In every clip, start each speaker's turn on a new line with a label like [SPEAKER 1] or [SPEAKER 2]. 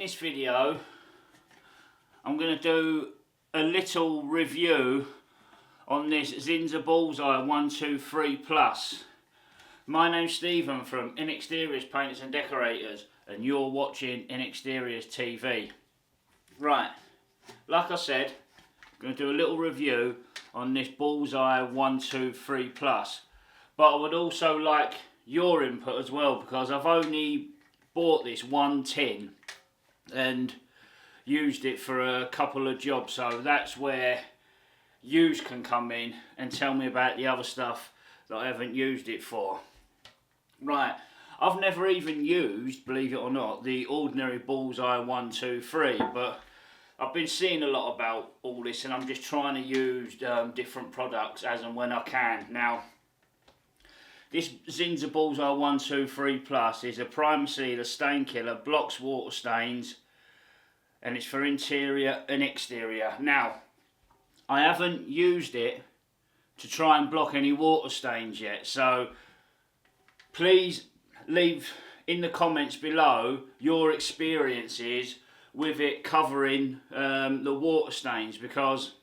[SPEAKER 1] this video I'm going to do a little review on this Zinsser Bulls Eye 123 Plus. My name's Stephen from Inexteriors Painters and Decorators, and you're watching Inexteriors TV. Right, like I said, I'm going to do a little review on this Bulls Eye 123 Plus. But I would also like your input as well, because I've only bought this one tin and used it for a couple of jobs, so that's where yous can come in and tell me about the other stuff that I haven't used it for. Right, I've never even used, believe it or not, the ordinary Bulls Eye 123, but I've been seeing a lot about all this, and I'm just trying to use different products as and when I can. Now, this Zinsser Bulls Eye 123 Plus is a primer sealer, stain killer, blocks water stains, and it's for interior and exterior. Now, I haven't used it to try and block any water stains yet, so please leave in the comments below your experiences with it covering the water stains, because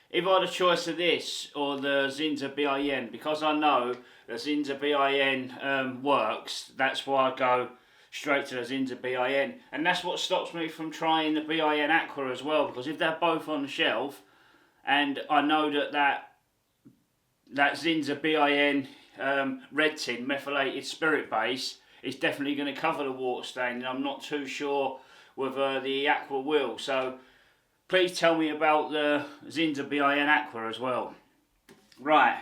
[SPEAKER 1] if I had a choice of this or the Zinsser BIN, because I know the Zinsser BIN works, that's why I go straight to the Zinsser BIN, and that's what stops me from trying the BIN Aqua as well, because if they're both on the shelf and I know that Zinsser BIN red tin methylated spirit base is definitely going to cover the water stain, and I'm not too sure whether the Aqua will. So please tell me about the Zinsser BIN Aqua as well. Right,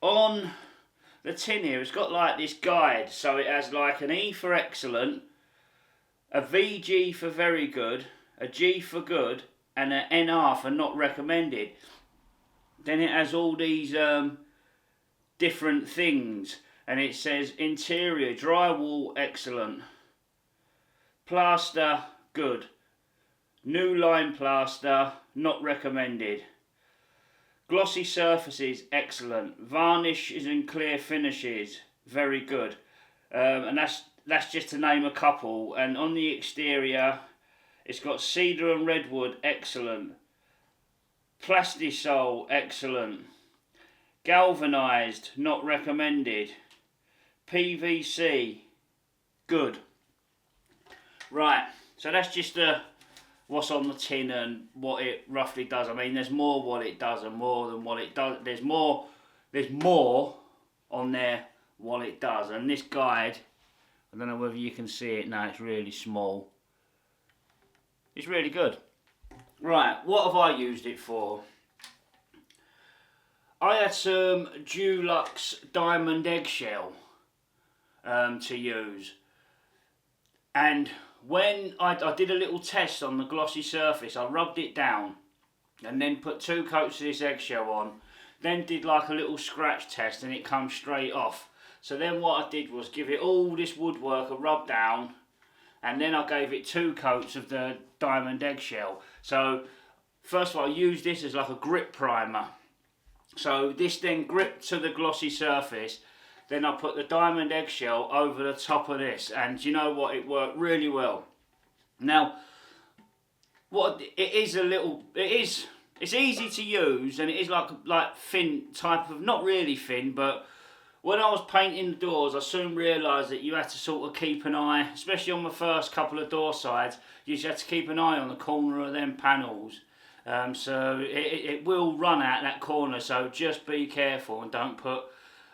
[SPEAKER 1] on the tin here, it's got like this guide, so it has like an E for excellent, a VG for very good, a G for good, and an NR for not recommended. Then it has all these different things, and it says interior drywall excellent, plaster good, new line plaster not recommended, glossy surfaces excellent, varnishes and clear finishes very good, and that's just to name a couple. And on the exterior, it's got cedar and redwood excellent, plastisol excellent, galvanized not recommended, PVC good. Right, so that's just what's on the tin and what it roughly does. I mean, there's more what it does and more than what it does. There's more on there what it does. And this guide, I don't know whether you can see it now, it's really small. It's really good. Right, what have I used it for? I had some Dulux diamond eggshell to use, and when I did a little test on the glossy surface, I rubbed it down and then put 2 coats of this eggshell on, then did like a little scratch test, and it come straight off. So then what I did was give it all this woodwork a rub down, and then I gave it 2 coats of the diamond eggshell. So first of all, I used this as like a grip primer. So this then gripped to the glossy surface. Then I put the diamond eggshell over the top of this, and you know what, it worked really well. Now, it's easy to use, and it is like thin type of, not really thin, but when I was painting the doors, I soon realised that you had to sort of keep an eye, especially on the first couple of door sides, you just had to keep an eye on the corner of them panels. So it will run out that corner, so just be careful and don't put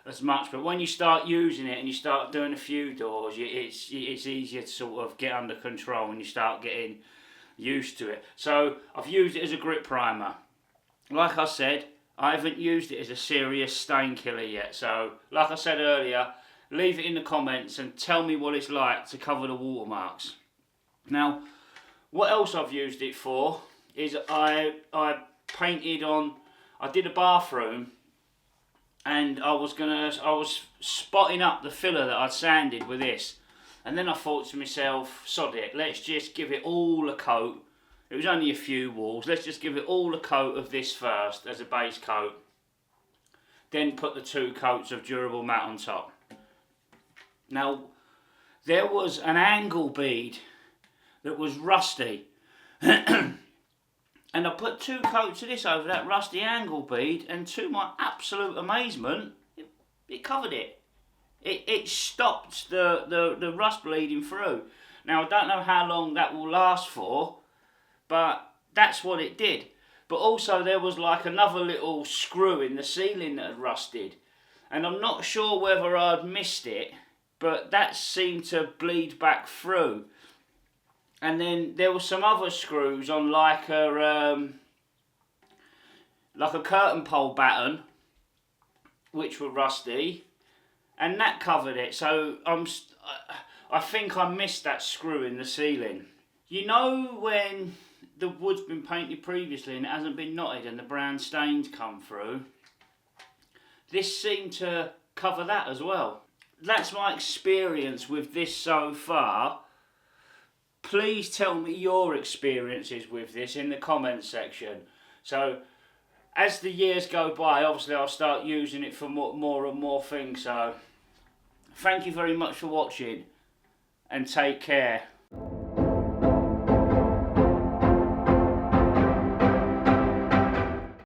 [SPEAKER 1] as much. But when you start using it and you start doing a few doors, it's easier to sort of get under control and you start getting used to it. So I've used it as a grip primer. Like I said, I haven't used it as a serious stain killer yet. So like I said earlier, leave it in the comments and tell me what it's like to cover the watermarks. Now, what else I've used it for is I painted on, I did a bathroom, and I was spotting up the filler that I'd sanded with this, and then I thought to myself, sod it, let's just give it all a coat. It was only a few walls, let's just give it all a coat of this first as a base coat, then put the 2 coats of durable matte on top. Now there was an angle bead that was rusty. And I put 2 coats of this over that rusty angle bead, and to my absolute amazement, it covered it. It stopped the rust bleeding through. Now, I don't know how long that will last for, but that's what it did. But also there was like another little screw in the ceiling that had rusted. And I'm not sure whether I'd missed it, but that seemed to bleed back through. And then there were some other screws on like a curtain pole batten, which were rusty, and that covered it. So I think I missed that screw in the ceiling. You know when the wood's been painted previously and it hasn't been knotted and the brown stains come through? This seemed to cover that as well. That's my experience with this so far. Please tell me your experiences with this in the comments section. So as the years go by, obviously I'll start using it for more and more things. So thank you very much for watching, and take care.